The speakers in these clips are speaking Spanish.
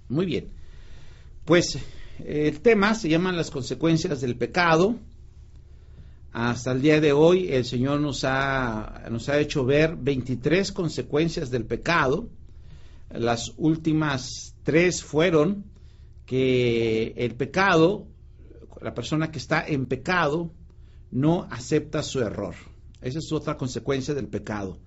Muy bien. Pues el tema se llama las consecuencias del pecado. Hasta el día de hoy el Señor nos ha hecho ver 23 consecuencias del pecado. Las últimas 3 fueron que el pecado, la persona que está en pecado, no acepta su error. Esa es otra consecuencia del pecado.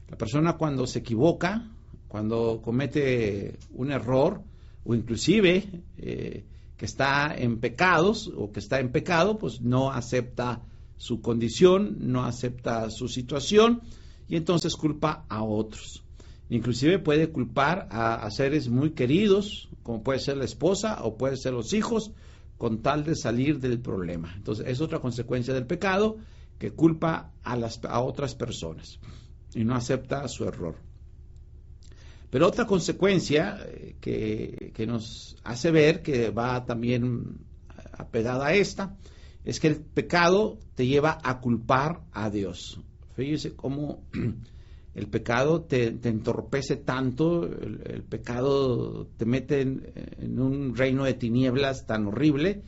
La persona cuando se equivoca, cuando comete un error, o inclusive que está en pecados o que está en pecado, pues no acepta su condición, no acepta su situación y entonces culpa a otros. Inclusive puede culpar a seres muy queridos, como puede ser la esposa o puede ser los hijos, con tal de salir del problema. Entonces es otra consecuencia del pecado, que culpa a otras personas y no acepta su error. Pero otra consecuencia que nos hace ver que va también apegada a esta, es que el pecado te lleva a culpar a Dios. Fíjese cómo el pecado te entorpece tanto, el pecado te mete en un reino de tinieblas tan horrible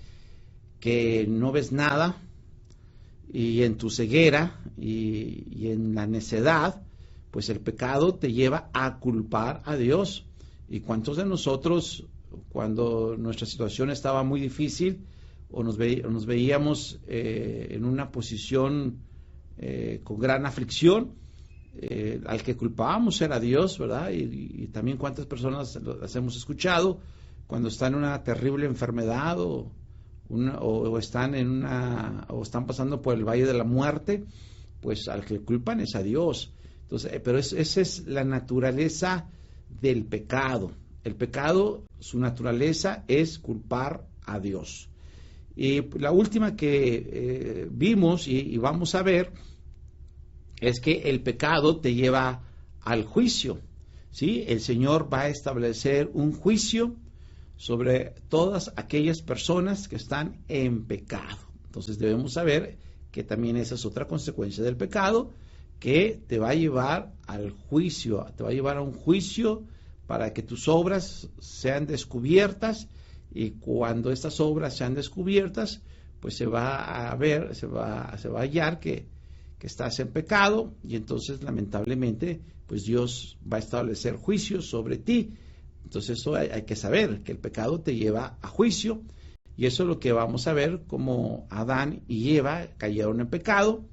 que no ves nada, y en tu ceguera y en la necedad, pues el pecado te lleva a culpar a Dios. ¿Y cuántos de nosotros, cuando nuestra situación estaba muy difícil o nos veíamos en una posición con gran aflicción, al que culpábamos era Dios, ¿verdad? Y también cuántas personas las hemos escuchado cuando están en una terrible enfermedad o están pasando por el valle de la muerte, pues al que culpan es a Dios. Entonces, pero esa es la naturaleza del pecado. El pecado, su naturaleza es culpar a Dios. Y la última que vimos y vamos a ver es que el pecado te lleva al juicio, ¿sí? El Señor va a establecer un juicio sobre todas aquellas personas que están en pecado. Entonces debemos saber que también esa es otra consecuencia del pecado, que te va a llevar al juicio, te va a llevar a un juicio para que tus obras sean descubiertas, y cuando estas obras sean descubiertas, pues se va a ver, se va a hallar que estás en pecado, y entonces lamentablemente pues Dios va a establecer juicios sobre ti. Entonces eso hay que saber, que el pecado te lleva a juicio, y eso es lo que vamos a ver, como Adán y Eva cayeron en pecado.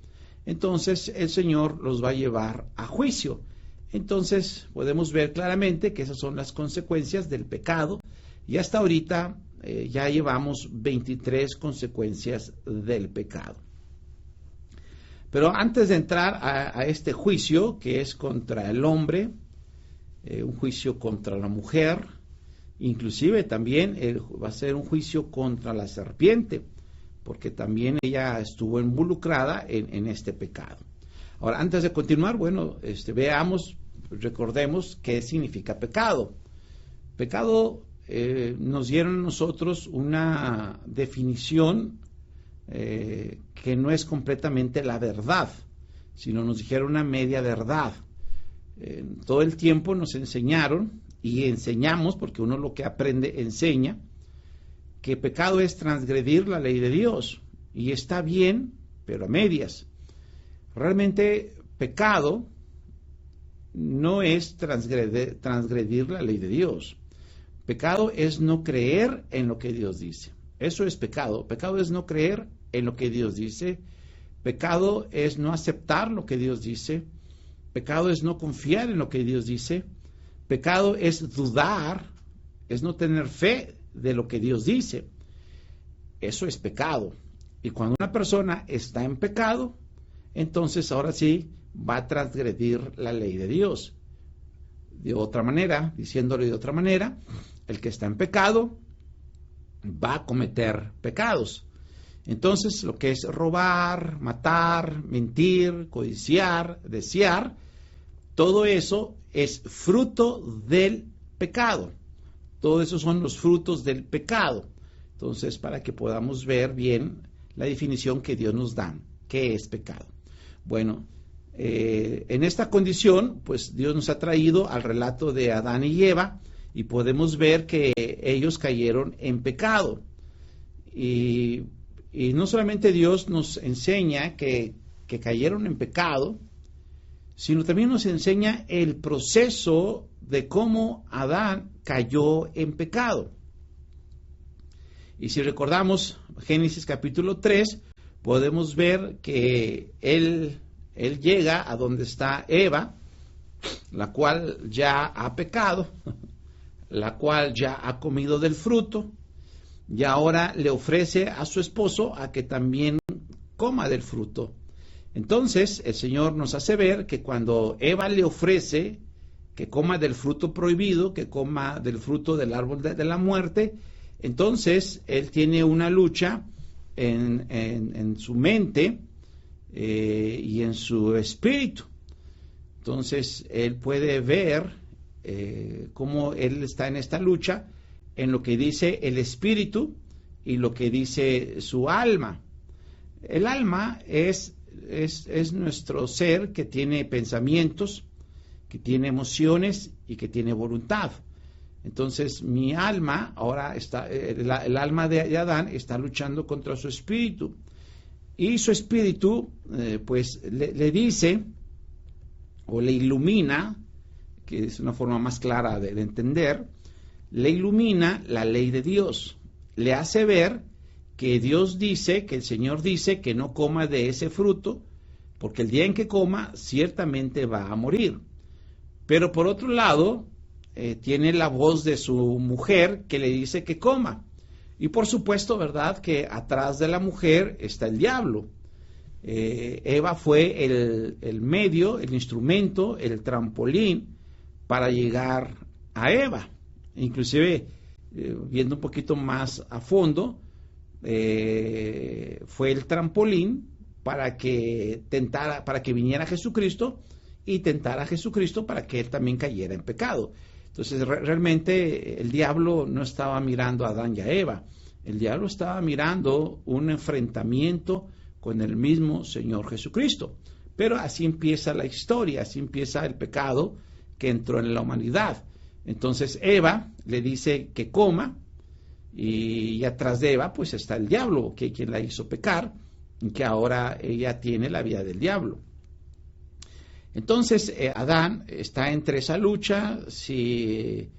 Entonces el Señor los va a llevar a juicio. Entonces podemos ver claramente que esas son las consecuencias del pecado, y hasta ahorita ya llevamos 23 consecuencias del pecado. Pero antes de entrar a este juicio, que es contra el hombre, un juicio contra la mujer, inclusive también va a ser un juicio contra la serpiente, porque también ella estuvo involucrada en este pecado. Ahora, antes de continuar, bueno, recordemos qué significa pecado. Pecado, nos dieron a nosotros una definición que no es completamente la verdad, sino nos dijeron una media verdad. Todo el tiempo nos enseñaron y enseñamos, porque uno lo que aprende enseña, que pecado es transgredir la ley de Dios, y está bien, pero a medias. Realmente pecado no es transgredir la ley de Dios. Pecado es no creer en lo que Dios dice. Eso es pecado. Pecado es no creer en lo que Dios dice. Pecado es no aceptar lo que Dios dice. Pecado es no confiar en lo que Dios dice. Pecado es dudar, es no tener fe de lo que Dios dice. Eso es pecado. Y cuando una persona está en pecado, entonces ahora sí va a transgredir la ley de Dios. De otra manera, diciéndole de otra manera, el que está en pecado va a cometer pecados. Entonces, lo que es robar, matar, mentir, codiciar, desear, todo eso es fruto del pecado. Todo eso son los frutos del pecado. Entonces, para que podamos ver bien la definición que Dios nos da, ¿qué es pecado? Bueno, en esta condición, pues Dios nos ha traído al relato de Adán y Eva, y podemos ver que ellos cayeron en pecado. Y no solamente Dios nos enseña que cayeron en pecado, sino también nos enseña el proceso de cómo Adán cayó en pecado. Y si recordamos Génesis capítulo 3, podemos ver que él llega a donde está Eva, la cual ya ha pecado, la cual ya ha comido del fruto, y ahora le ofrece a su esposo a que también coma del fruto. Entonces el Señor nos hace ver que cuando Eva le ofrece que coma del fruto prohibido, que coma del fruto del árbol de la muerte, entonces él tiene una lucha en su mente y en su espíritu. Entonces él puede ver cómo él está en esta lucha en lo que dice el espíritu y lo que dice su alma. El alma es nuestro ser que tiene pensamientos, que tiene emociones y que tiene voluntad. Entonces mi alma, ahora está, el alma de Adán está luchando contra su espíritu. Y su espíritu pues le dice o le ilumina, que es una forma más clara de entender, le ilumina la ley de Dios. Le hace ver que Dios dice, que el Señor dice que no coma de ese fruto, porque el día en que coma ciertamente va a morir. Pero por otro lado, tiene la voz de su mujer que le dice que coma. Y por supuesto, ¿verdad?, que atrás de la mujer está el diablo. Eva fue el medio, el instrumento, el trampolín para llegar a Eva. Inclusive, viendo un poquito más a fondo, fue el trampolín para que viniera Jesucristo y tentara a Jesucristo para que él también cayera en pecado. Entonces realmente el diablo no estaba mirando a Adán y a Eva, el diablo estaba mirando un enfrentamiento con el mismo Señor Jesucristo. Pero así empieza la historia, así empieza el pecado que entró en la humanidad. Entonces Eva le dice que coma, y atrás de Eva pues está el diablo, que quien la hizo pecar, y que ahora ella tiene la vida del diablo. Entonces Adán está entre esa lucha, si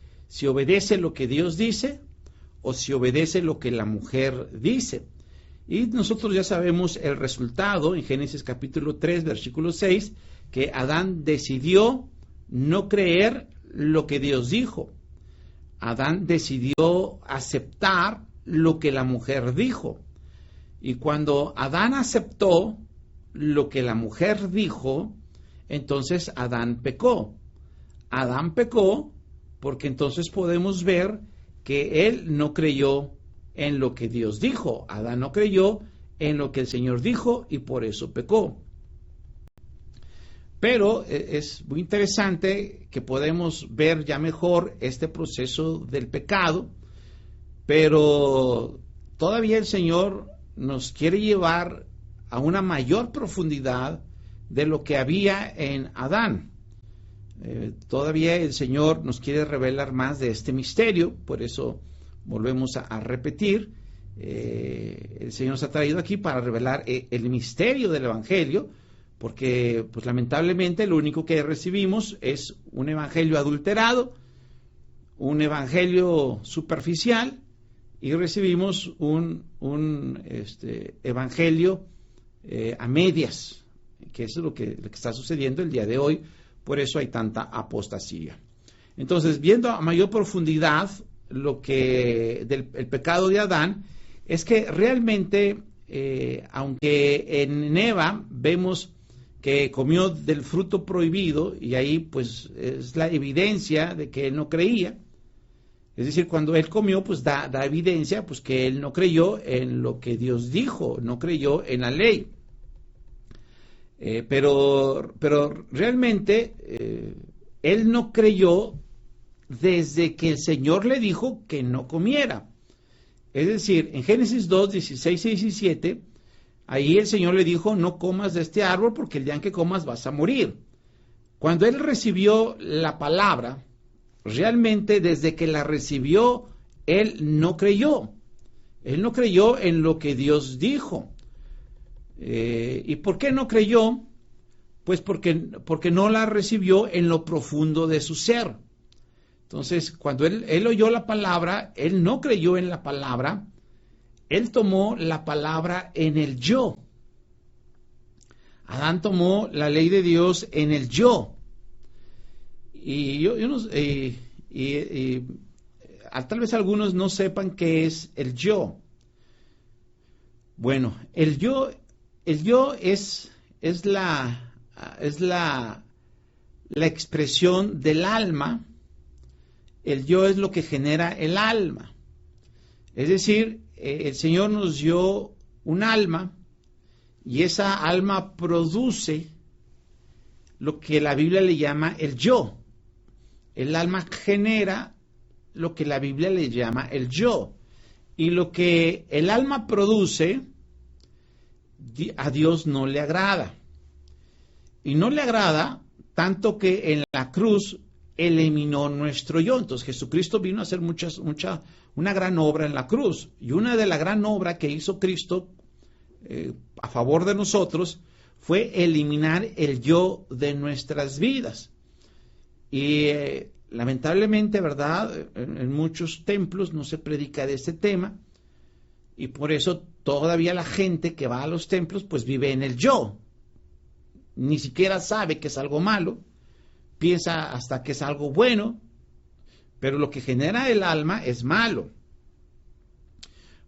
obedece lo que Dios dice o si obedece lo que la mujer dice. Y nosotros ya sabemos el resultado en Génesis capítulo 3, versículo 6, que Adán decidió no creer lo que Dios dijo. Adán decidió aceptar lo que la mujer dijo. Y cuando Adán aceptó lo que la mujer dijo, entonces Adán pecó. Adán pecó porque entonces podemos ver que él no creyó en lo que Dios dijo. Adán no creyó en lo que el Señor dijo y por eso pecó. Pero es muy interesante que podemos ver ya mejor este proceso del pecado, pero todavía el Señor nos quiere llevar a una mayor profundidad de lo que había en Adán. Todavía el Señor nos quiere revelar más de este misterio, por eso volvemos a repetir. El Señor nos ha traído aquí para revelar el misterio del Evangelio, porque pues lamentablemente lo único que recibimos es un evangelio adulterado, un evangelio superficial, y recibimos un evangelio a medias, que es lo que está sucediendo el día de hoy. Por eso hay tanta apostasía. Entonces, viendo a mayor profundidad el pecado de Adán, es que realmente, aunque en Eva vemos que comió del fruto prohibido, y ahí pues es la evidencia de que él no creía. Es decir, cuando él comió, pues da evidencia pues que él no creyó en lo que Dios dijo, no creyó en la ley. Pero realmente él no creyó desde que el Señor le dijo que no comiera. Es decir, en Génesis 2, 16 y 17, ahí el Señor le dijo, no comas de este árbol porque el día en que comas vas a morir. Cuando él recibió la palabra, realmente desde que la recibió él no creyó. Él no creyó en lo que Dios dijo. ¿Y por qué no creyó? Pues porque no la recibió en lo profundo de su ser. Entonces, cuando él oyó la palabra, él no creyó en la palabra, él tomó la palabra en el yo. Adán tomó la ley de Dios en el yo. Y tal vez algunos no sepan qué es el yo. Bueno, el yo es la expresión del alma. El yo es lo que genera el alma. Es decir, el Señor nos dio un alma y esa alma produce lo que la Biblia le llama el yo. El alma genera lo que la Biblia le llama el yo. Y lo que el alma produce, a Dios no le agrada. Y no le agrada tanto que en la cruz eliminó nuestro yo. Entonces Jesucristo vino a hacer una gran obra en la cruz. Y una de la gran obra que hizo Cristo a favor de nosotros fue eliminar el yo de nuestras vidas. Y lamentablemente, ¿verdad? En muchos templos no se predica de este tema y por eso todavía la gente que va a los templos pues vive en el yo. Ni siquiera sabe que es algo malo, piensa hasta que es algo bueno, pero lo que genera el alma es malo.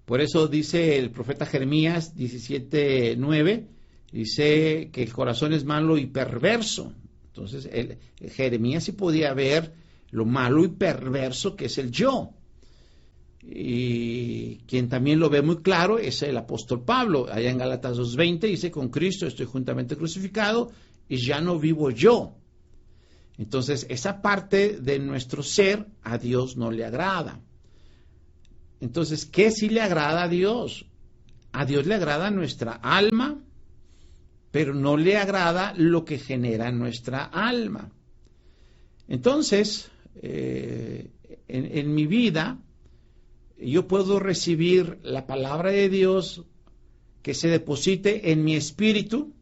Por eso dice el profeta Jeremías 17:9, dice que el corazón es malo y perverso. Entonces, Jeremías sí podía ver lo malo y perverso que es el yo. Y quien también lo ve muy claro es el apóstol Pablo. Allá en Gálatas 2:20 dice, con Cristo estoy juntamente crucificado y ya no vivo yo. Entonces, esa parte de nuestro ser a Dios no le agrada. Entonces, ¿qué sí le agrada a Dios? A Dios le agrada nuestra alma, pero no le agrada lo que genera nuestra alma. Entonces, en mi vida, yo puedo recibir la palabra de Dios que se deposite en mi espíritu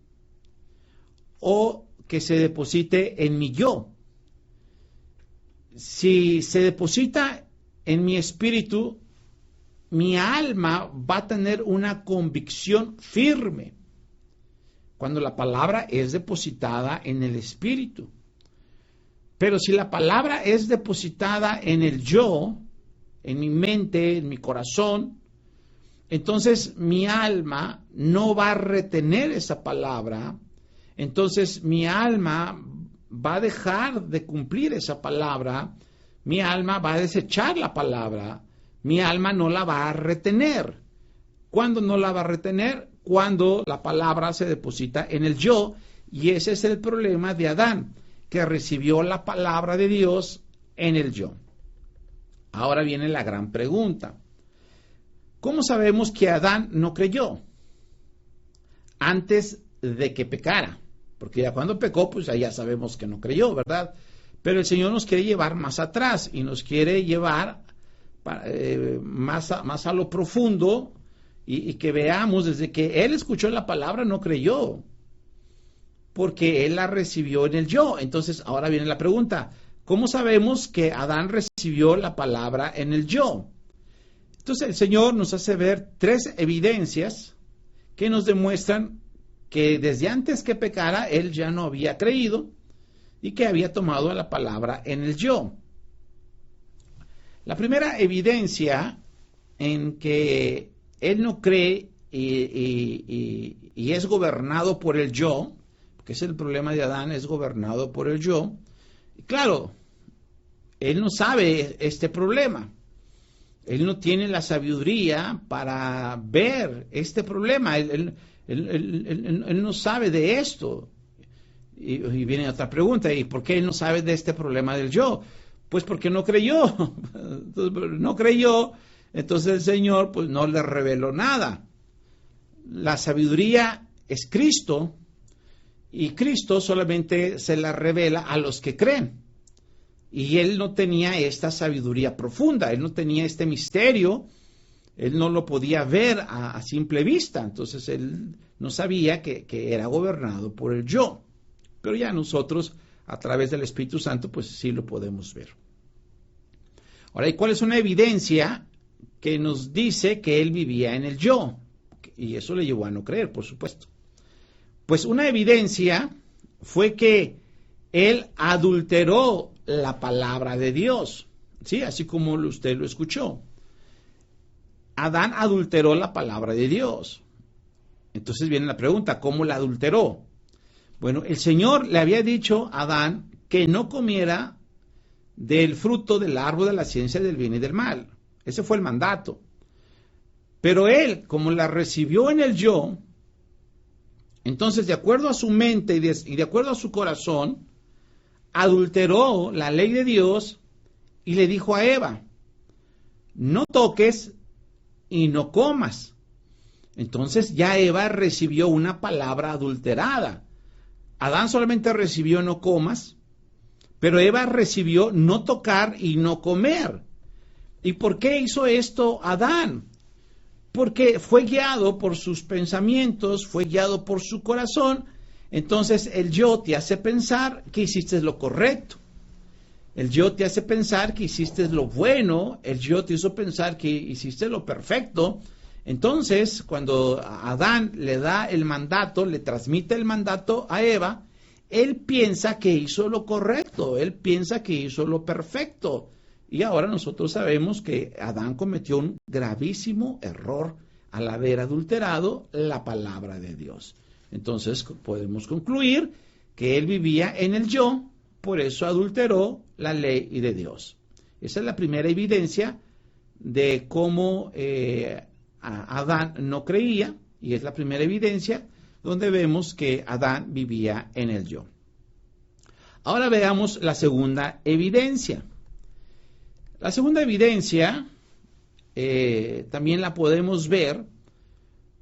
o que se deposite en mi yo. Si se deposita en mi espíritu, mi alma va a tener una convicción firme cuando la palabra es depositada en el espíritu. Pero si la palabra es depositada en el yo, en mi mente, en mi corazón, entonces mi alma no va a retener esa palabra, entonces mi alma va a dejar de cumplir esa palabra, mi alma va a desechar la palabra, mi alma no la va a retener. ¿Cuándo no la va a retener? Cuando la palabra se deposita en el yo, y ese es el problema de Adán, que recibió la palabra de Dios en el yo. Ahora viene la gran pregunta. ¿Cómo sabemos que Adán no creyó antes de que pecara? Porque ya cuando pecó, pues ya sabemos que no creyó, ¿verdad? Pero el Señor nos quiere llevar más atrás y nos quiere llevar más a lo profundo y que veamos desde que Él escuchó la palabra no creyó, porque Él la recibió en el yo. Entonces ahora viene la pregunta, ¿cómo sabemos que Adán recibió la palabra en el yo? Entonces el Señor nos hace ver 3 evidencias que nos demuestran que desde antes que pecara, Él ya no había creído y que había tomado la palabra en el yo. La primera evidencia en que Él no cree y es gobernado por el yo, porque es el problema de Adán, es gobernado por el yo. Claro, Él no sabe este problema. Él no tiene la sabiduría para ver este problema. Él no sabe de esto. Y viene otra pregunta, ¿y por qué Él no sabe de este problema del yo? Pues porque no creyó. No creyó, entonces el Señor pues no le reveló nada. La sabiduría es Cristo, y Cristo solamente se la revela a los que creen. y él no tenía esta sabiduría profunda, él no tenía este misterio, él no lo podía ver a simple vista, entonces él no sabía que era gobernado por el yo. Pero ya nosotros, a través del Espíritu Santo, pues sí lo podemos ver. Ahora, ¿y cuál es una evidencia que nos dice que él vivía en el yo? Y eso le llevó a no creer, por supuesto. Pues una evidencia fue que él adulteró la palabra de Dios, ¿sí? Así como usted lo escuchó. Adán adulteró la palabra de Dios. Entonces viene la pregunta, ¿cómo la adulteró? Bueno, el Señor le había dicho a Adán que no comiera del fruto del árbol de la ciencia del bien y del mal. Ese fue el mandato. Pero él, como la recibió en el yo, entonces de acuerdo a su mente y de acuerdo a su corazón, adulteró la ley de Dios y le dijo a Eva, no toques y no comas. Entonces ya Eva recibió una palabra adulterada. Adán solamente recibió no comas, pero Eva recibió no tocar y no comer. ¿Y por qué hizo esto Adán? Porque fue guiado por sus pensamientos, fue guiado por su corazón. Entonces el yo te hace pensar que hiciste lo correcto. El yo te hace pensar que hiciste lo bueno. El yo te hizo pensar que hiciste lo perfecto. Entonces, cuando Adán le da el mandato, le transmite el mandato a Eva, él piensa que hizo lo correcto, él piensa que hizo lo perfecto. Y ahora nosotros sabemos que Adán cometió un gravísimo error al haber adulterado la palabra de Dios. Entonces podemos concluir que él vivía en el yo, por eso adulteró la ley de Dios. Esa es la primera evidencia de cómo Adán no creía, y es la primera evidencia donde vemos que Adán vivía en el yo. Ahora veamos la segunda evidencia. La segunda evidencia también la podemos ver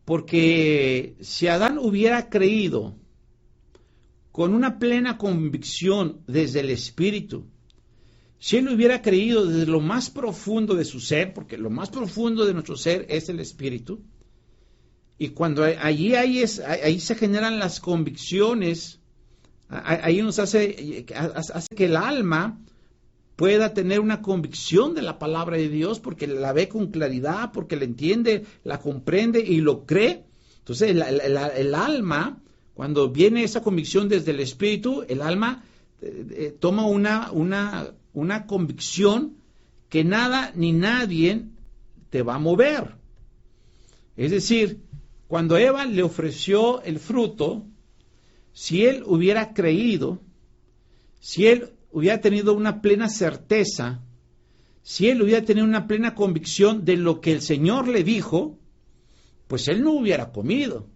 porque si Adán hubiera creído con una plena convicción desde el Espíritu, si él hubiera creído desde lo más profundo de su ser, porque lo más profundo de nuestro ser es el Espíritu, y cuando ahí se generan las convicciones, ahí nos hace que el alma pueda tener una convicción de la palabra de Dios porque la ve con claridad, porque la entiende, la comprende y lo cree. Entonces el alma, cuando viene esa convicción desde el Espíritu, el alma toma una convicción que nada ni nadie te va a mover. Es decir, cuando Eva le ofreció el fruto, si él hubiera creído, si él hubiera tenido una plena certeza, si él hubiera tenido una plena convicción de lo que el Señor le dijo, pues él no hubiera comido.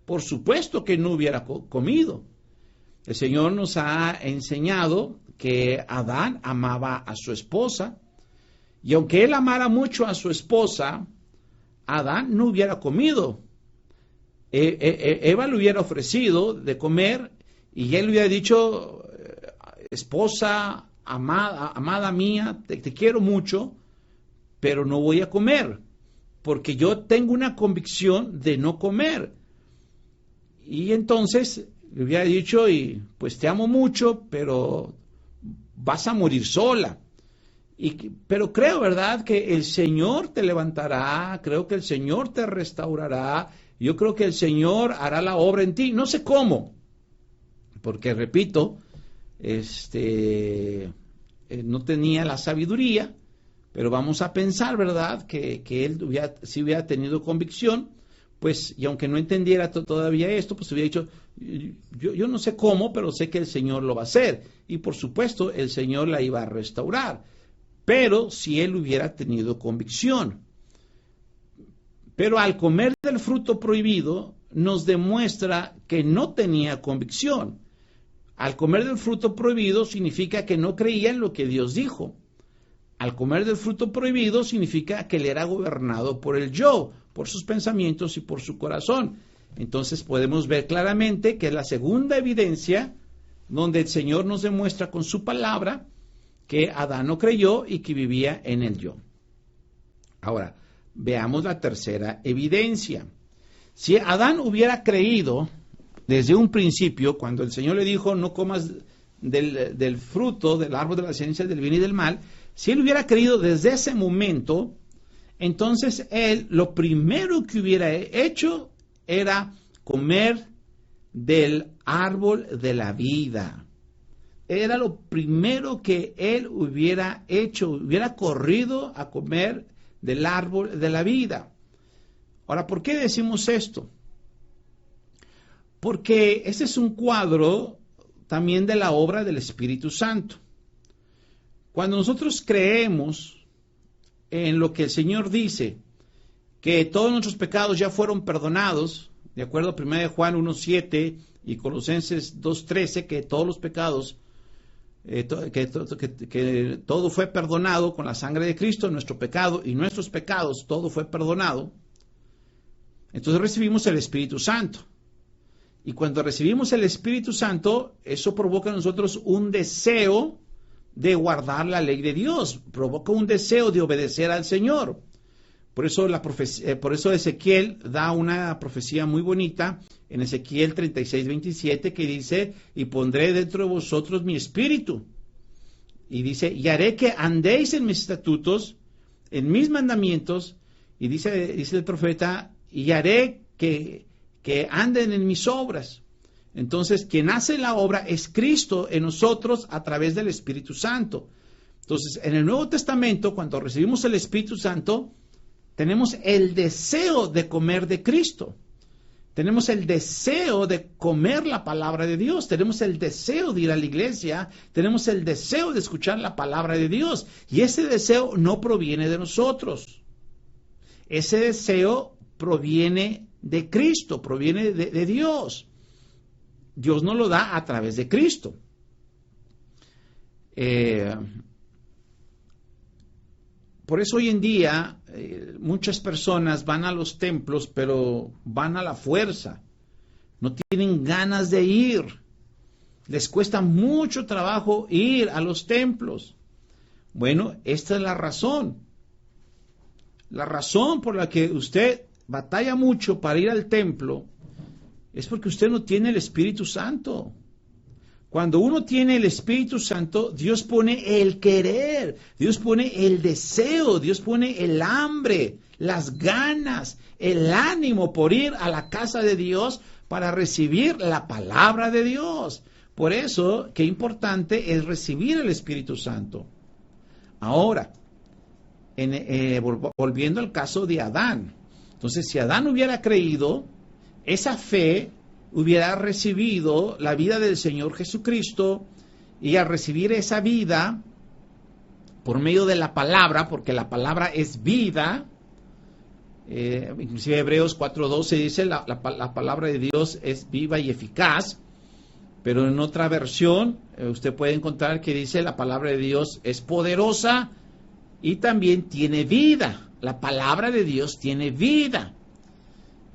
Por supuesto que no hubiera comido. El Señor nos ha enseñado que Adán amaba a su esposa, y aunque él amara mucho a su esposa, Adán no hubiera comido. Eva le hubiera ofrecido de comer, y él hubiera dicho, esposa, amada mía, te quiero mucho, pero no voy a comer, porque yo tengo una convicción de no comer. Y entonces le hubiera dicho, y pues te amo mucho, pero vas a morir sola. Pero creo, ¿verdad?, que el Señor te levantará, creo que el Señor te restaurará, yo creo que el Señor hará la obra en ti. No sé cómo, porque repito, no tenía la sabiduría, pero vamos a pensar, ¿verdad?, que él si hubiera tenido convicción, pues, y aunque no entendiera todavía esto, pues hubiera dicho, yo no sé cómo, pero sé que el Señor lo va a hacer, y por supuesto el Señor la iba a restaurar, pero si él hubiera tenido convicción. Pero al comer del fruto prohibido, nos demuestra que no tenía convicción. Al comer del fruto prohibido significa que no creía en lo que Dios dijo. Al comer del fruto prohibido significa que él era gobernado por el yo, por sus pensamientos y por su corazón. Entonces podemos ver claramente que es la segunda evidencia donde el Señor nos demuestra con su palabra que Adán no creyó y que vivía en el yo. Ahora, veamos la tercera evidencia. Si Adán hubiera creído desde un principio, cuando el Señor le dijo, no comas del fruto del árbol de la ciencia del bien y del mal, si él hubiera creído desde ese momento, entonces él lo primero que hubiera hecho era comer del árbol de la vida. Era lo primero que él hubiera hecho, hubiera corrido a comer del árbol de la vida. Ahora, ¿por qué decimos esto? Porque este es un cuadro también de la obra del Espíritu Santo. Cuando nosotros creemos en lo que el Señor dice, que todos nuestros pecados ya fueron perdonados, de acuerdo a 1 Juan 1:7 y Colosenses 2:13, que todos los pecados, que todo fue perdonado con la sangre de Cristo, nuestro pecado y nuestros pecados, todo fue perdonado. Entonces recibimos el Espíritu Santo. Y cuando recibimos el Espíritu Santo, eso provoca en nosotros un deseo de guardar la ley de Dios, provoca un deseo de obedecer al Señor. Por eso Ezequiel da una profecía muy bonita en Ezequiel 36:27 que dice, y pondré dentro de vosotros mi espíritu. Y dice, y haré que andéis en mis estatutos, en mis mandamientos, y dice el profeta, y haré que anden en mis obras. Entonces, quien hace la obra es Cristo en nosotros a través del Espíritu Santo. Entonces, en el Nuevo Testamento, cuando recibimos el Espíritu Santo, tenemos el deseo de comer de Cristo. Tenemos el deseo de comer la palabra de Dios. Tenemos el deseo de ir a la iglesia. Tenemos el deseo de escuchar la palabra de Dios. Y ese deseo no proviene de nosotros. Ese deseo proviene de Cristo, proviene de Dios. Dios nos lo da a través de Cristo. Por eso hoy en día muchas personas van a los templos, pero van a la fuerza. No tienen ganas de ir. Les cuesta mucho trabajo ir a los templos. Bueno, esta es la razón. La razón por la que usted batalla mucho para ir al templo es porque usted no tiene el Espíritu Santo. Cuando uno tiene el Espíritu Santo, Dios pone el querer, Dios pone el deseo, Dios pone el hambre, las ganas, el ánimo por ir a la casa de Dios para recibir la palabra de Dios. Por eso, qué importante es recibir el Espíritu Santo. Ahora, volviendo al caso de Adán. Entonces, si Adán hubiera creído, esa fe hubiera recibido la vida del Señor Jesucristo, y al recibir esa vida por medio de la palabra, porque la palabra es vida, inclusive Hebreos 4:12 dice la palabra de Dios es viva y eficaz, pero en otra versión usted puede encontrar que dice la palabra de Dios es poderosa y también tiene vida. La palabra de Dios tiene vida.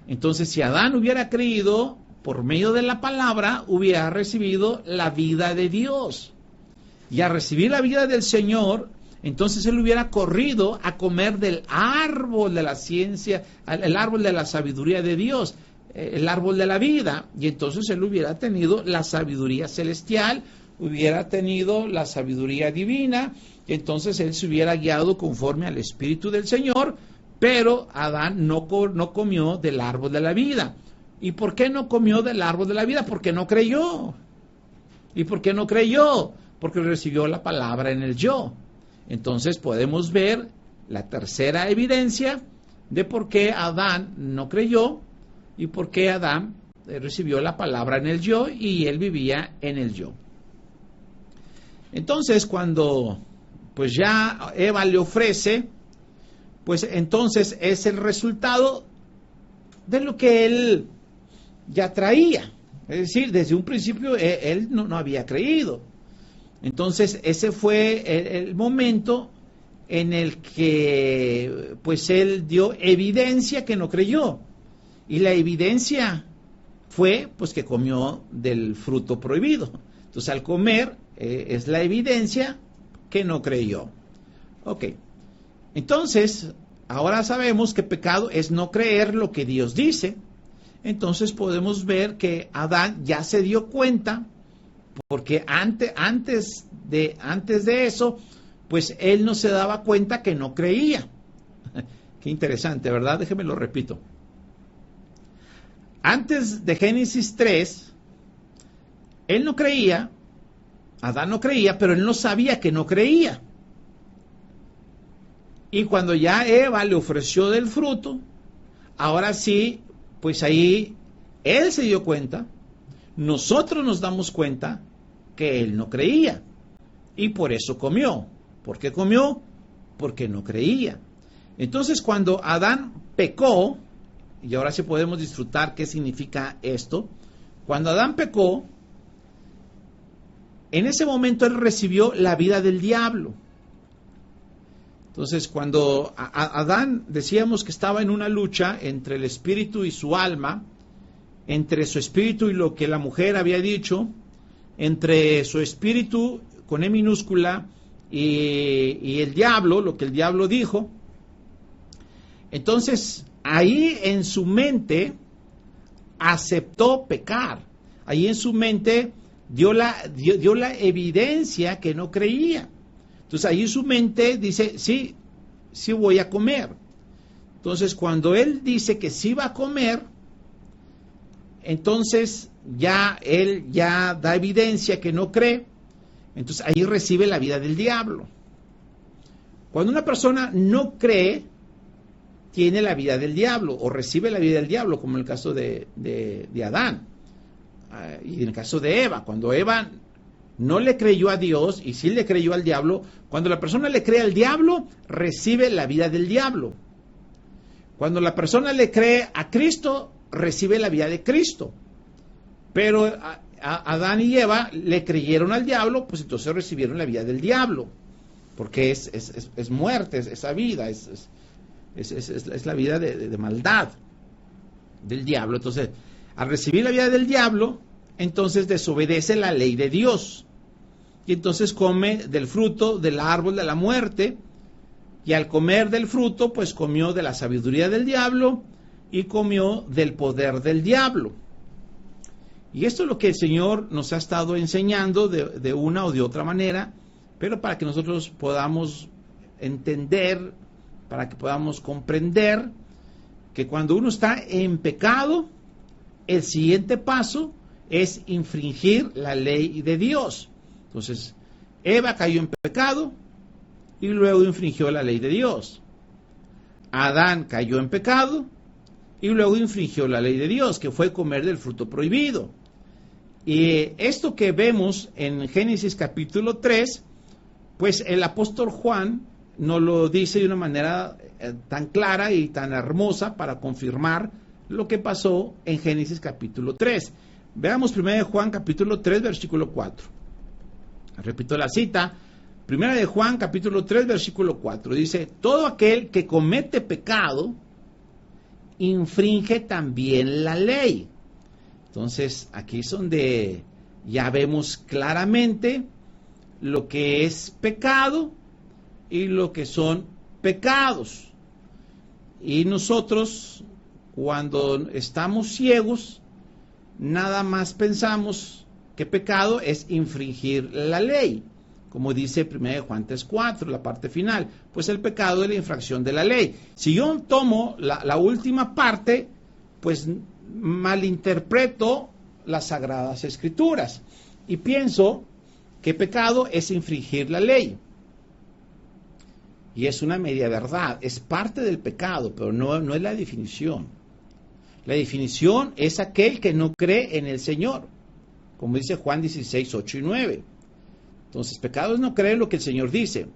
Entonces, si Adán hubiera creído, por medio de la palabra, hubiera recibido la vida de Dios. Y al recibir la vida del Señor, entonces él hubiera corrido a comer del árbol de la ciencia, el árbol de la sabiduría de Dios, el árbol de la vida. Y entonces él hubiera tenido la sabiduría celestial, hubiera tenido la sabiduría divina, y entonces él se hubiera guiado conforme al Espíritu del Señor. Pero Adán no comió del árbol de la vida. ¿Y por qué no comió del árbol de la vida? Porque no creyó. ¿Y por qué no creyó? Porque recibió la palabra en el yo. Entonces podemos ver la tercera evidencia de por qué Adán no creyó y por qué Adán recibió la palabra en el yo y él vivía en el yo. Entonces, cuando pues ya Eva le ofrece, pues entonces es el resultado de lo que él ya traía. Es decir, desde un principio él no había creído. Entonces ese fue el momento en el que pues él dio evidencia que no creyó. Y la evidencia fue pues que comió del fruto prohibido. Entonces al comer es la evidencia que no creyó. Ok, entonces, ahora sabemos que pecado es no creer lo que Dios dice. Entonces podemos ver que Adán ya se dio cuenta, porque antes de eso, pues él no se daba cuenta que no creía. Qué interesante, ¿verdad? Déjeme lo repito. Antes de Génesis 3, él no creía, Adán no creía, pero él no sabía que no creía. Y cuando ya Eva le ofreció del fruto, ahora sí, pues ahí él se dio cuenta, nosotros nos damos cuenta que él no creía. Y por eso comió. ¿Por qué comió? Porque no creía. Entonces cuando Adán pecó, y ahora sí podemos disfrutar qué significa esto, cuando Adán pecó, en ese momento él recibió la vida del diablo. Entonces, cuando Adán decíamos que estaba en una lucha entre el espíritu y su alma, entre su espíritu y lo que la mujer había dicho, entre su espíritu con E minúscula y el diablo, lo que el diablo dijo, entonces ahí en su mente aceptó pecar, ahí en su mente dio la evidencia que no creía. Entonces ahí su mente dice, sí voy a comer. Entonces cuando él dice que sí va a comer, entonces él ya da evidencia que no cree, entonces ahí recibe la vida del diablo. Cuando una persona no cree, tiene la vida del diablo, o recibe la vida del diablo, como en el caso de Adán, y en el caso de Eva. Cuando Eva no le creyó a Dios y sí le creyó al diablo, cuando la persona le cree al diablo, recibe la vida del diablo. Cuando la persona le cree a Cristo, recibe la vida de Cristo. Pero a Adán y Eva le creyeron al diablo, pues entonces recibieron la vida del diablo, porque es muerte, es esa vida, es la vida de maldad del diablo. Entonces, al recibir la vida del diablo, entonces desobedece la ley de Dios. Y entonces come del fruto del árbol de la muerte, y al comer del fruto, pues comió de la sabiduría del diablo y comió del poder del diablo. Y esto es lo que el Señor nos ha estado enseñando de una o de otra manera, pero para que nosotros podamos entender, para que podamos comprender que cuando uno está en pecado, el siguiente paso es infringir la ley de Dios. Entonces, Eva cayó en pecado y luego infringió la ley de Dios. Adán cayó en pecado y luego infringió la ley de Dios, que fue comer del fruto prohibido. Y esto que vemos en Génesis capítulo 3, pues el apóstol Juan nos lo dice de una manera tan clara y tan hermosa para confirmar lo que pasó en Génesis capítulo 3. Veamos 1 Juan capítulo 3, versículo 4. Repito la cita, 1 Juan capítulo 3, versículo 4. Dice, todo aquel que comete pecado, infringe también la ley. Entonces, aquí es donde ya vemos claramente lo que es pecado y lo que son pecados. Y nosotros, cuando estamos ciegos, nada más pensamos que pecado es infringir la ley, como dice 1 Juan 3:4, la parte final, pues el pecado es la infracción de la ley. Si yo tomo la última parte, pues malinterpreto las Sagradas Escrituras y pienso que pecado es infringir la ley. Y es una media verdad, es parte del pecado, pero no es la definición. La definición es aquel que no cree en el Señor, como dice Juan 16, 8 y 9. Entonces, pecado es no creer lo que el Señor dice.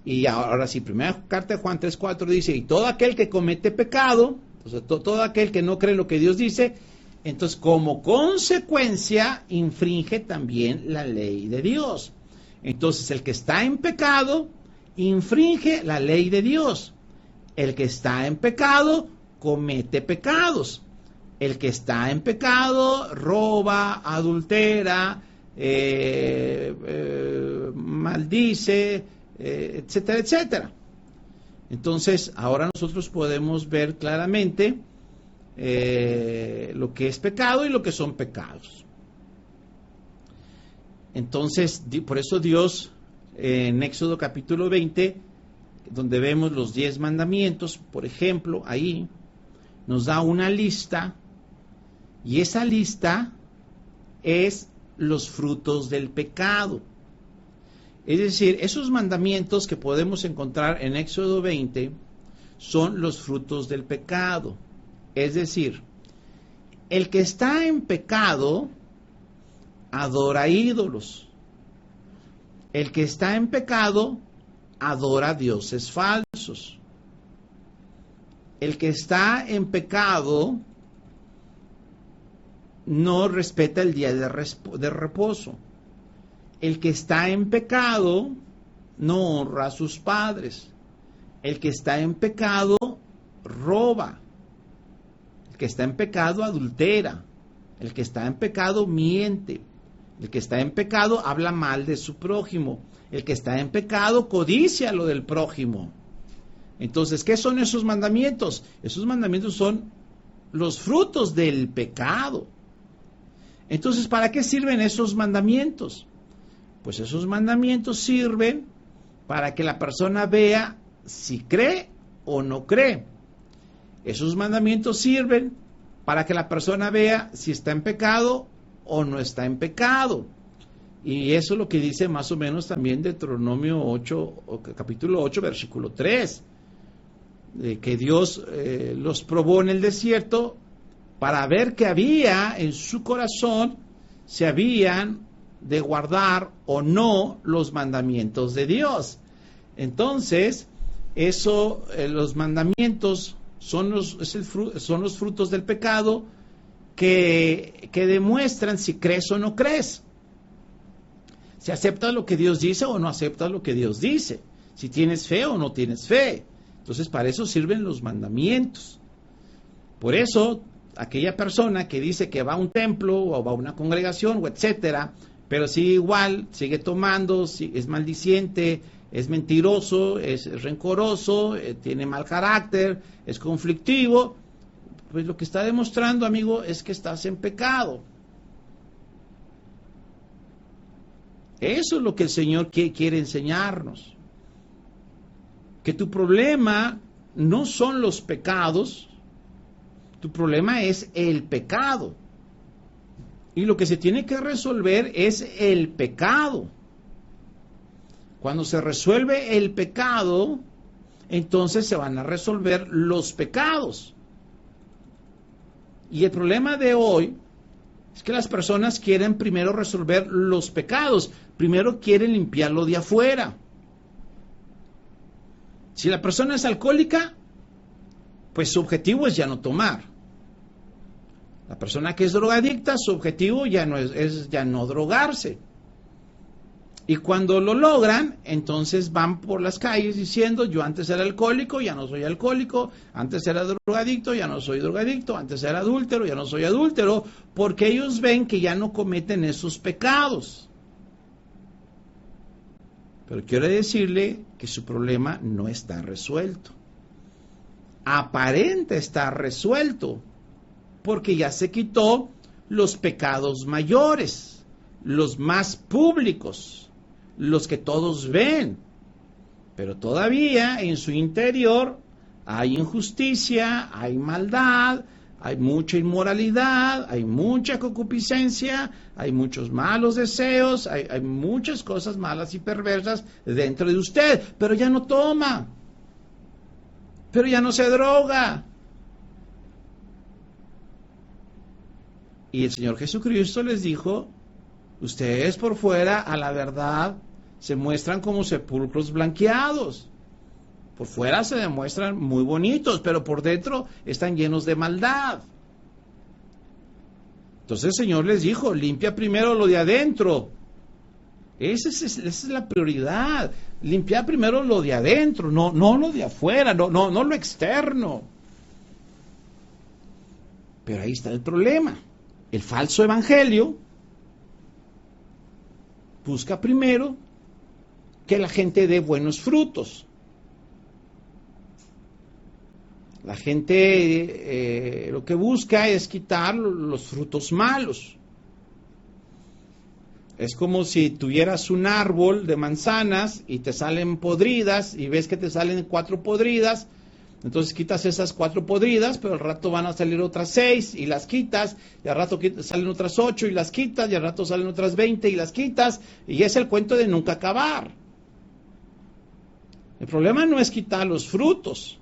Y ahora sí, primera carta de Juan 3, 4 dice, y todo aquel que comete pecado, entonces todo aquel que no cree lo que Dios dice, entonces como consecuencia infringe también la ley de Dios. Entonces el que está en pecado infringe la ley de Dios. El que está en pecado comete pecados. El que está en pecado roba, adultera, maldice, etcétera, etcétera. Entonces, ahora nosotros podemos ver claramente lo que es pecado y lo que son pecados. Entonces, por eso Dios, en Éxodo capítulo 20, donde vemos los 10 mandamientos, por ejemplo, ahí nos da una lista, y esa lista es los frutos del pecado. Es decir, esos mandamientos que podemos encontrar en Éxodo 20 son los frutos del pecado. Es decir, el que está en pecado adora ídolos. El que está en pecado adora dioses falsos. El que está en pecado no respeta el día de reposo. El que está en pecado no honra a sus padres. El que está en pecado roba. El que está en pecado adultera. El que está en pecado miente. El que está en pecado habla mal de su prójimo. El que está en pecado codicia lo del prójimo. Entonces, ¿qué son esos mandamientos? Esos mandamientos son los frutos del pecado. Entonces, ¿para qué sirven esos mandamientos? Pues esos mandamientos sirven para que la persona vea si cree o no cree. Esos mandamientos sirven para que la persona vea si está en pecado o no está en pecado. Y eso es lo que dice más o menos también Deuteronomio 8, capítulo 8, versículo 3, de que Dios los probó en el desierto para ver qué había en su corazón, si habían de guardar o no los mandamientos de Dios. Entonces, los mandamientos son los frutos del pecado que demuestran si crees o no crees. Si aceptas lo que Dios dice o no aceptas lo que Dios dice. Si tienes fe o no tienes fe. Entonces, para eso sirven los mandamientos. Por eso, aquella persona que dice que va a un templo o va a una congregación o etcétera, pero sigue igual, sigue tomando, es maldiciente, es mentiroso, es rencoroso, tiene mal carácter, es conflictivo, pues lo que está demostrando, amigo, es que estás en pecado. Eso es lo que el Señor quiere enseñarnos. Que tu problema no son los pecados, tu problema es el pecado. Y lo que se tiene que resolver es el pecado. Cuando se resuelve el pecado, entonces se van a resolver los pecados. Y el problema de hoy es que las personas quieren primero resolver los pecados, primero quieren limpiarlo de afuera. Si la persona es alcohólica, pues su objetivo es ya no tomar. La persona que es drogadicta, su objetivo ya no es ya no drogarse. Y cuando lo logran, entonces van por las calles diciendo, yo antes era alcohólico, ya no soy alcohólico, antes era drogadicto, ya no soy drogadicto, antes era adúltero, ya no soy adúltero, porque ellos ven que ya no cometen esos pecados. Pero quiero decirle que su problema no está resuelto. Aparenta estar resuelto, porque ya se quitó los pecados mayores, los más públicos, los que todos ven, pero todavía en su interior hay injusticia, hay maldad, hay mucha inmoralidad, hay mucha concupiscencia, hay muchos malos deseos, hay muchas cosas malas y perversas dentro de usted, pero ya no toma, pero ya no se droga. Y el Señor Jesucristo les dijo, ustedes por fuera a la verdad se muestran como sepulcros blanqueados. Por fuera se demuestran muy bonitos, pero por dentro están llenos de maldad. Entonces el Señor les dijo, limpia primero lo de adentro. Esa es la prioridad. Limpiar primero lo de adentro, no lo de afuera, no lo externo. Pero ahí está el problema. El falso evangelio busca primero que la gente dé buenos frutos. La gente lo que busca es quitar los frutos malos. Es como si tuvieras un árbol de manzanas y te salen podridas y ves que te salen 4 podridas, entonces quitas esas 4 podridas, pero al rato van a salir otras 6 y las quitas, y al rato salen otras 8 y las quitas, y al rato salen otras 20 y las quitas, y es el cuento de nunca acabar. El problema no es quitar los frutos,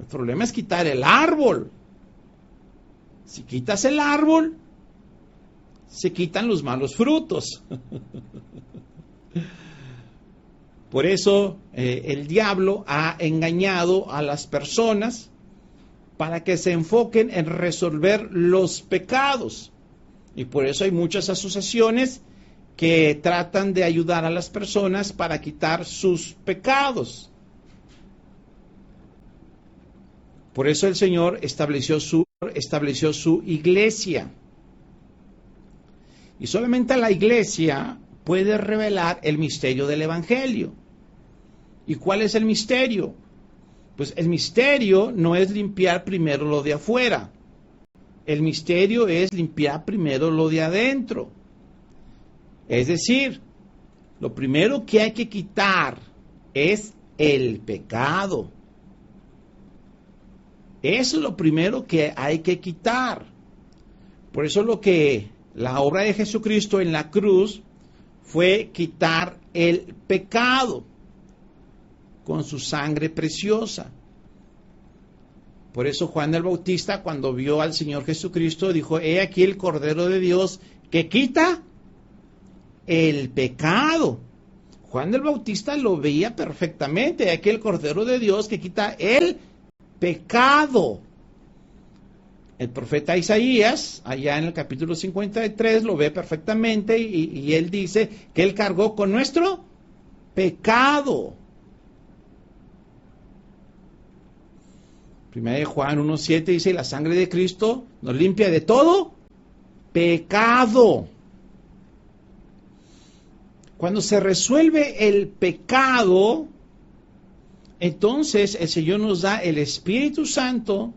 el problema es quitar el árbol. Si quitas el árbol, se quitan los malos frutos. Por eso el diablo ha engañado a las personas para que se enfoquen en resolver los pecados. Y por eso hay muchas asociaciones que tratan de ayudar a las personas para quitar sus pecados. Por eso el Señor estableció su iglesia. Y solamente la iglesia puede revelar el misterio del Evangelio. ¿Y cuál es el misterio? Pues el misterio no es limpiar primero lo de afuera. El misterio es limpiar primero lo de adentro. Es decir, lo primero que hay que quitar es el pecado. Eso es lo primero que hay que quitar. Por eso la obra de Jesucristo en la cruz fue quitar el pecado con su sangre preciosa. Por eso Juan el Bautista, cuando vio al Señor Jesucristo, dijo: he aquí el Cordero de Dios que quita el pecado. Juan el Bautista lo veía perfectamente: he aquí el Cordero de Dios que quita el pecado. El profeta Isaías, allá en el capítulo 53, lo ve perfectamente y él dice que él cargó con nuestro pecado. Primera de Juan 1:7 dice: la sangre de Cristo nos limpia de todo pecado. Cuando se resuelve el pecado, entonces el Señor nos da el Espíritu Santo.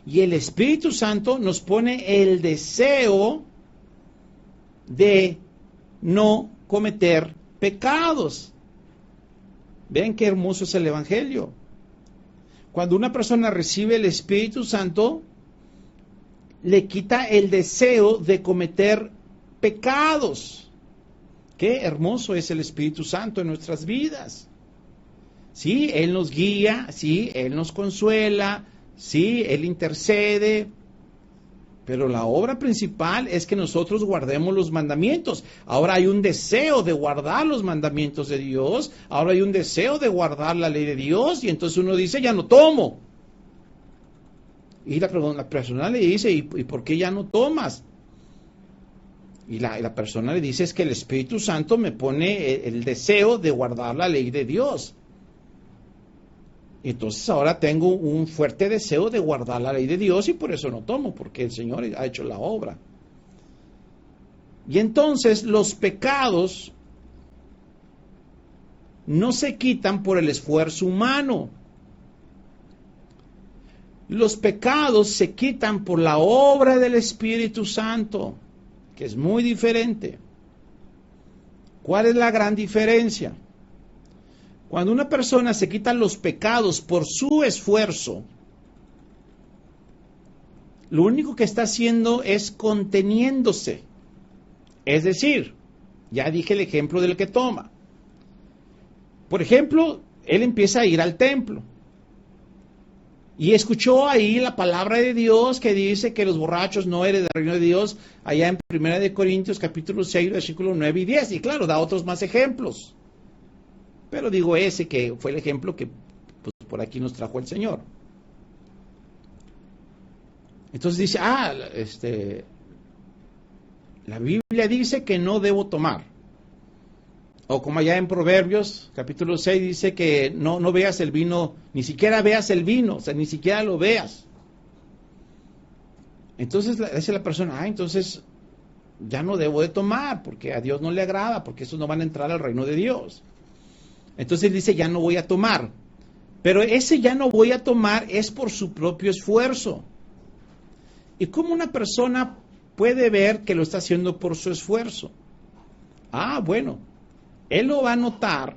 Y el Espíritu Santo nos pone el deseo de no cometer pecados. Vean qué hermoso es el Evangelio. Cuando una persona recibe el Espíritu Santo, le quita el deseo de cometer pecados. Qué hermoso es el Espíritu Santo en nuestras vidas. Sí, Él nos guía, sí, Él nos consuela, sí, Él intercede, pero la obra principal es que nosotros guardemos los mandamientos. Ahora hay un deseo de guardar los mandamientos de Dios, ahora hay un deseo de guardar la ley de Dios, y entonces uno dice: ya no tomo. Y la persona le dice: ¿y por qué ya no tomas? Y la persona le dice: es que el Espíritu Santo me pone el deseo de guardar la ley de Dios. Entonces ahora tengo un fuerte deseo de guardar la ley de Dios y por eso no tomo, porque el Señor ha hecho la obra. Y entonces los pecados no se quitan por el esfuerzo humano. Los pecados se quitan por la obra del Espíritu Santo, que es muy diferente. ¿Cuál es la gran diferencia? Cuando una persona se quita los pecados por su esfuerzo, lo único que está haciendo es conteniéndose. Es decir, ya dije el ejemplo del que toma. Por ejemplo, él empieza a ir al templo y escuchó ahí la palabra de Dios que dice que los borrachos no heredan el reino de Dios, allá en 1 de Corintios capítulo 6, versículos 9 y 10. Y claro, da otros más ejemplos. Pero digo ese que fue el ejemplo que pues, por aquí nos trajo el Señor. Entonces dice: la Biblia dice que no debo tomar. O como allá en Proverbios, capítulo 6, dice que no veas el vino, ni siquiera veas el vino, o sea, ni siquiera lo veas. Entonces dice la persona: entonces ya no debo de tomar, porque a Dios no le agrada, porque esos no van a entrar al reino de Dios. Entonces dice, ya no voy a tomar. Pero ese ya no voy a tomar es por su propio esfuerzo. ¿Y cómo una persona puede ver que lo está haciendo por su esfuerzo? Bueno, él lo va a notar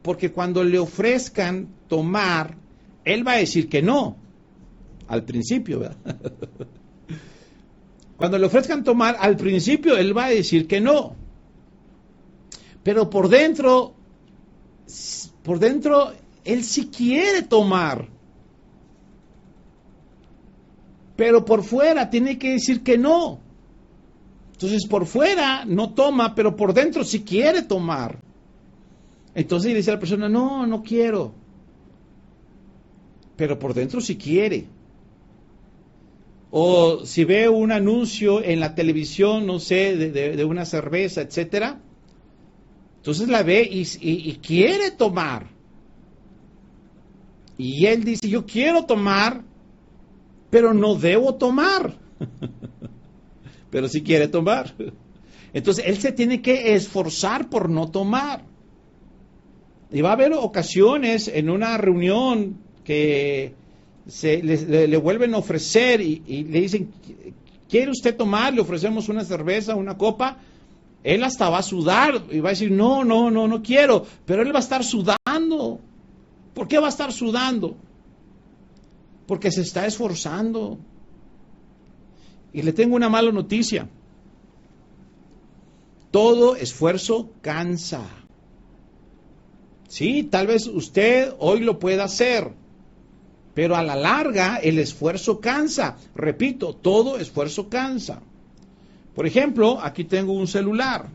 porque cuando le ofrezcan tomar, él va a decir que no, al principio, ¿verdad? Cuando le ofrezcan tomar, al principio él va a decir que no. Pero por dentro, él sí quiere tomar. Pero por fuera tiene que decir que no. Entonces por fuera no toma, pero por dentro sí quiere tomar. Entonces dice a la persona, no quiero. Pero por dentro sí quiere. O si ve un anuncio en la televisión, no sé, de una cerveza, etcétera, entonces la ve y quiere tomar. Y él dice, yo quiero tomar, pero no debo tomar. Pero sí quiere tomar. Entonces él se tiene que esforzar por no tomar. Y va a haber ocasiones en una reunión que le vuelven a ofrecer y le dicen, ¿quiere usted tomar? Le ofrecemos una cerveza, una copa. Él hasta va a sudar y va a decir, no quiero. Pero él va a estar sudando. ¿Por qué va a estar sudando? Porque se está esforzando. Y le tengo una mala noticia. Todo esfuerzo cansa. Sí, tal vez usted hoy lo pueda hacer, pero a la larga el esfuerzo cansa. Repito, todo esfuerzo cansa. Por ejemplo, aquí tengo un celular.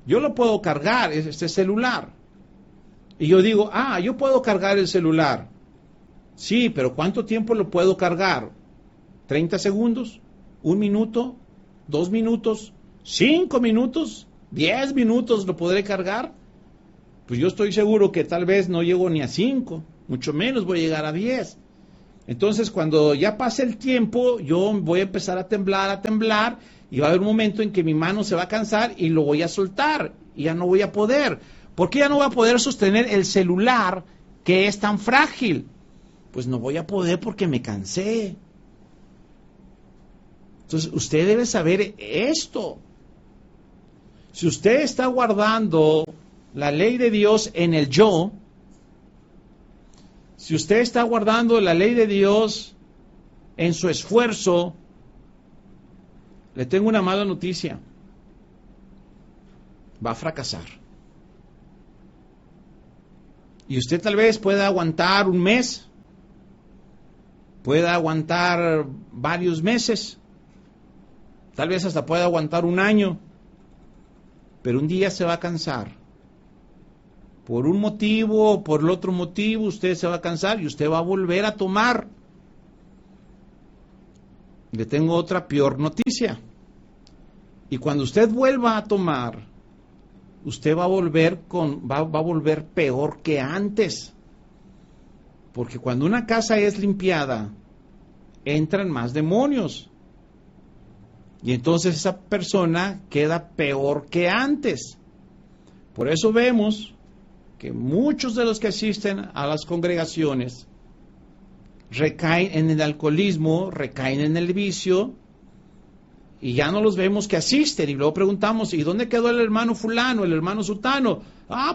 Yo lo puedo cargar, este celular. Y yo digo, yo puedo cargar el celular. Sí, pero ¿cuánto tiempo lo puedo cargar? ¿30 segundos? ¿1 minuto? ¿2 minutos? ¿5 minutos? ¿10 minutos lo podré cargar? Pues yo estoy seguro que tal vez no llego ni a 5, mucho menos voy a llegar a 10. Entonces, cuando ya pase el tiempo, yo voy a empezar a temblar, y va a haber un momento en que mi mano se va a cansar y lo voy a soltar, y ya no voy a poder. ¿Por qué ya no voy a poder sostener el celular que es tan frágil? Pues no voy a poder porque me cansé. Entonces, usted debe saber esto. Si usted está guardando la ley de Dios en el yo, si usted está guardando la ley de Dios en su esfuerzo, le tengo una mala noticia. Va a fracasar. Y usted tal vez pueda aguantar un mes, pueda aguantar varios meses, tal vez hasta pueda aguantar un año, pero un día se va a cansar. Por un motivo o por el otro motivo usted se va a cansar y usted va a volver a tomar. Le tengo otra peor noticia. Y cuando usted vuelva a tomar, usted va a volver peor que antes. Porque cuando una casa es limpiada, entran más demonios. Y entonces esa persona queda peor que antes. Por eso vemos que muchos de los que asisten a las congregaciones recaen en el alcoholismo, recaen en el vicio, y ya no los vemos que asisten, y luego preguntamos, ¿y dónde quedó el hermano fulano, el hermano sutano?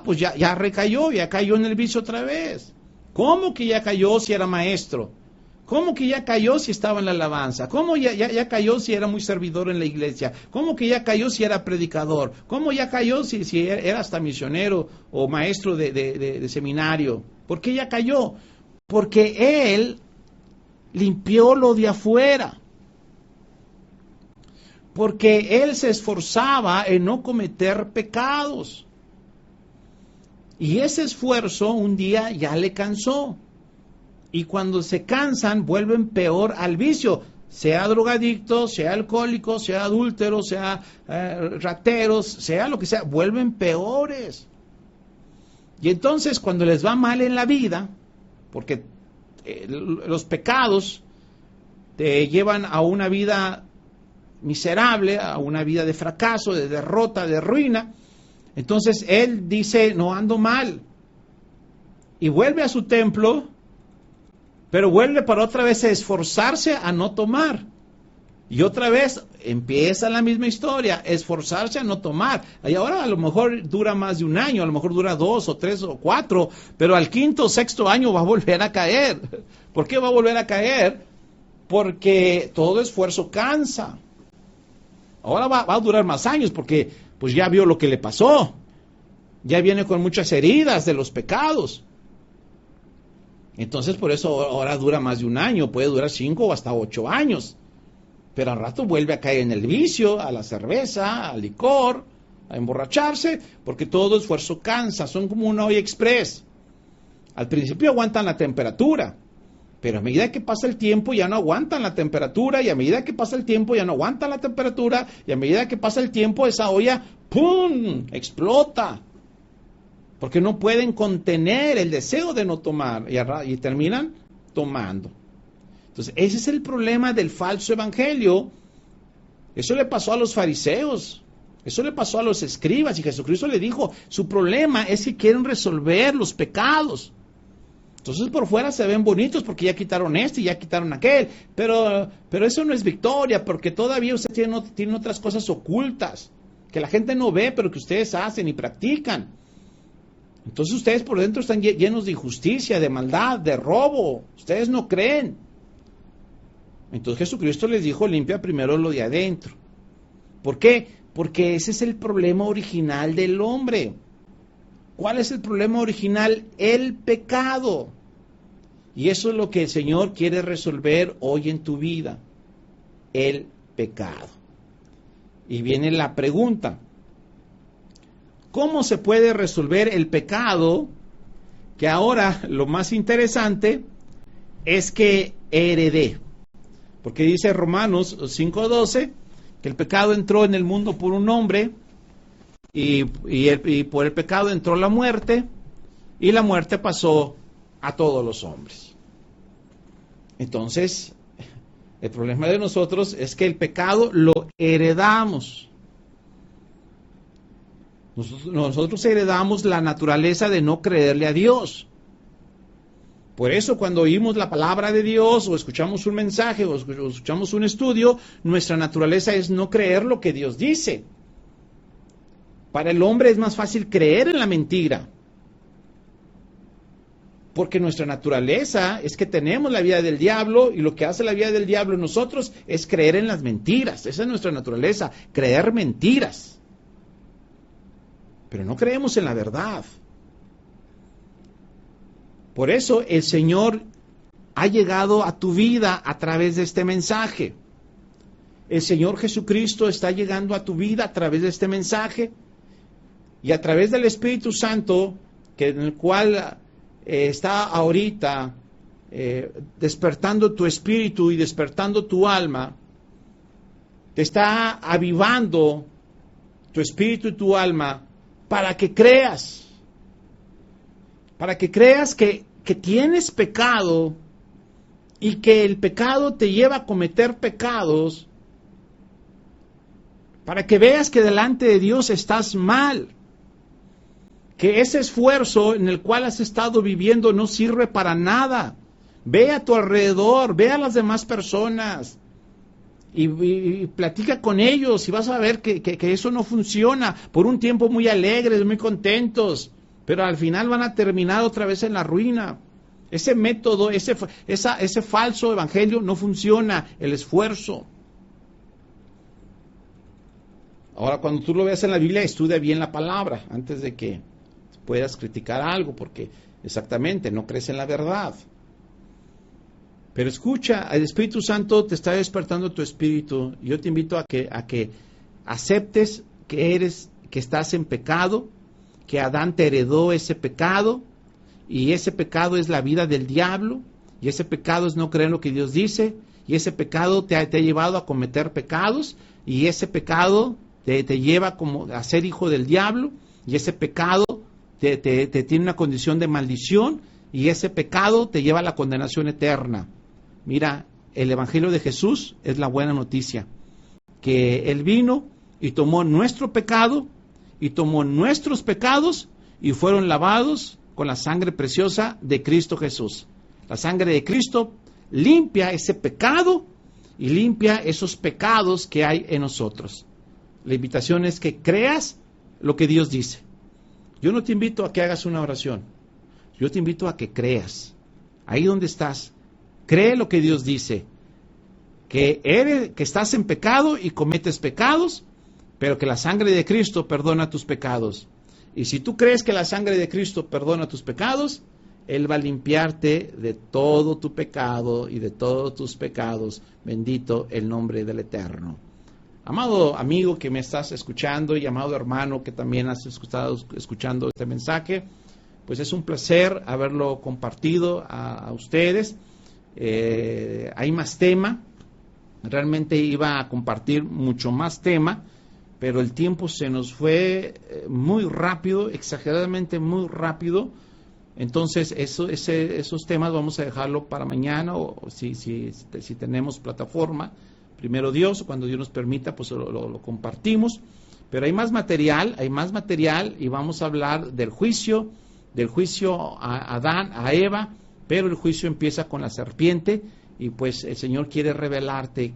Pues ya recayó, ya cayó en el vicio otra vez. ¿Cómo que ya cayó si era maestro? ¿Cómo que ya cayó si estaba en la alabanza? ¿Cómo ya cayó si era muy servidor en la iglesia? ¿Cómo que ya cayó si era predicador? ¿Cómo ya cayó si era hasta misionero o maestro de seminario? ¿Por qué ya cayó? Porque él limpió lo de afuera. Porque él se esforzaba en no cometer pecados. Y ese esfuerzo un día ya le cansó. Y cuando se cansan, vuelven peor al vicio. Sea drogadicto, sea alcohólico, sea adúltero, sea rateros, sea lo que sea, vuelven peores. Y entonces cuando les va mal en la vida, porque los pecados te llevan a una vida miserable, a una vida de fracaso, de derrota, de ruina. Entonces él dice, no ando mal. Y vuelve a su templo, pero vuelve para otra vez a esforzarse a no tomar. Y otra vez empieza la misma historia, esforzarse a no tomar. Y ahora a lo mejor dura más de un año, a lo mejor dura 2 o 3 o 4, pero al 5º o 6º año va a volver a caer. ¿Por qué va a volver a caer? Porque todo esfuerzo cansa. Ahora va a durar más años porque pues ya vio lo que le pasó. Ya viene con muchas heridas de los pecados. Entonces por eso ahora dura más de un año, puede durar 5 o hasta 8 años. Pero al rato vuelve a caer en el vicio, a la cerveza, al licor, a emborracharse, porque todo esfuerzo cansa, son como una olla express. Al principio aguantan la temperatura, pero a medida que pasa el tiempo ya no aguantan la temperatura, y a medida que pasa el tiempo ya no aguantan la temperatura, y a medida que pasa el tiempo esa olla, ¡pum!, explota. Porque no pueden contener el deseo de no tomar, y terminan tomando. Entonces, ese es el problema del falso evangelio. Eso le pasó a los fariseos, eso le pasó a los escribas, y Jesucristo le dijo, su problema es que quieren resolver los pecados. Entonces por fuera se ven bonitos porque ya quitaron este y ya quitaron aquel, pero eso no es victoria, porque todavía ustedes tienen otras cosas ocultas, que la gente no ve, pero que ustedes hacen y practican. Entonces ustedes por dentro están llenos de injusticia, de maldad, de robo, ustedes no creen. Entonces Jesucristo les dijo, limpia primero lo de adentro. ¿Por qué? Porque ese es el problema original del hombre. ¿Cuál es el problema original? El pecado. Y eso es lo que el Señor quiere resolver hoy en tu vida. El pecado. Y viene la pregunta. ¿Cómo se puede resolver el pecado? Que ahora lo más interesante es que heredé. Porque dice Romanos 5:12 que el pecado entró en el mundo por un hombre y por el pecado entró la muerte y la muerte pasó a todos los hombres. Entonces, el problema de nosotros es que el pecado lo heredamos. Nosotros heredamos la naturaleza de no creerle a Dios. Por eso cuando oímos la palabra de Dios o escuchamos un mensaje o escuchamos un estudio, nuestra naturaleza es no creer lo que Dios dice. Para el hombre es más fácil creer en la mentira. Porque nuestra naturaleza es que tenemos la vida del diablo y lo que hace la vida del diablo en nosotros es creer en las mentiras. Esa es nuestra naturaleza, creer mentiras. Pero no creemos en la verdad. Por eso el Señor ha llegado a tu vida a través de este mensaje. El Señor Jesucristo está llegando a tu vida a través de este mensaje y a través del Espíritu Santo, en el cual está ahorita despertando tu espíritu y despertando tu alma, te está avivando tu espíritu y tu alma para que creas. Para que creas que tienes pecado y que el pecado te lleva a cometer pecados, para que veas que delante de Dios estás mal, que ese esfuerzo en el cual has estado viviendo no sirve para nada. Ve a tu alrededor, ve a las demás personas y platica con ellos y vas a ver que eso no funciona. Por un tiempo muy alegres, muy contentos, pero al final van a terminar otra vez en la ruina. Ese método, ese falso evangelio no funciona, el esfuerzo. Ahora, cuando tú lo veas en la Biblia, estudia bien la palabra antes de que puedas criticar algo, porque exactamente no crees en la verdad. Pero escucha, el Espíritu Santo te está despertando tu espíritu. Yo te invito a que aceptes que estás en pecado, que Adán te heredó ese pecado, y ese pecado es la vida del diablo, y ese pecado es no creer en lo que Dios dice, y ese pecado te ha llevado a cometer pecados, y ese pecado te lleva a ser hijo del diablo, y ese pecado te tiene una condición de maldición, y ese pecado te lleva a la condenación eterna. Mira, el Evangelio de Jesús es la buena noticia, que Él vino y tomó nuestro pecado y tomó nuestros pecados y fueron lavados con la sangre preciosa de Cristo Jesús. La sangre de Cristo limpia ese pecado y limpia esos pecados que hay en nosotros. La invitación es que creas lo que Dios dice. Yo no te invito a que hagas una oración. Yo te invito a que creas. Ahí donde estás, cree lo que Dios dice. Que estás en pecado y cometes pecados, pero que la sangre de Cristo perdona tus pecados. Y si tú crees que la sangre de Cristo perdona tus pecados, Él va a limpiarte de todo tu pecado y de todos tus pecados. Bendito el nombre del Eterno. Amado amigo que me estás escuchando y amado hermano que también has estado escuchando este mensaje, pues es un placer haberlo compartido a ustedes. Hay más tema, realmente iba a compartir mucho más tema, pero el tiempo se nos fue muy rápido, exageradamente muy rápido. Entonces esos temas vamos a dejarlo para mañana o si tenemos plataforma. Primero Dios, cuando Dios nos permita, pues lo compartimos. Pero hay más material y vamos a hablar del juicio a Adán, a Eva, pero el juicio empieza con la serpiente y pues el Señor quiere revelarte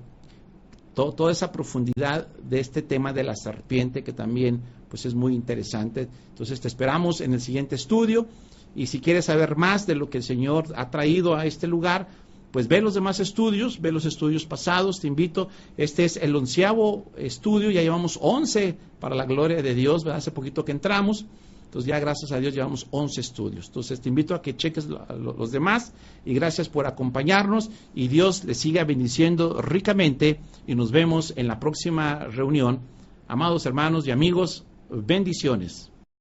toda esa profundidad de este tema de la serpiente que también pues es muy interesante. Entonces te esperamos en el siguiente estudio y si quieres saber más de lo que el Señor ha traído a este lugar, pues ve los demás estudios, ve los estudios pasados, te invito. Este es el 11º estudio, ya llevamos 11 para la gloria de Dios, ¿verdad? Hace poquito que entramos, entonces ya gracias a Dios llevamos 11 estudios. Entonces te invito a que cheques los demás y gracias por acompañarnos y Dios les siga bendiciendo ricamente y nos vemos en la próxima reunión. Amados hermanos y amigos, bendiciones.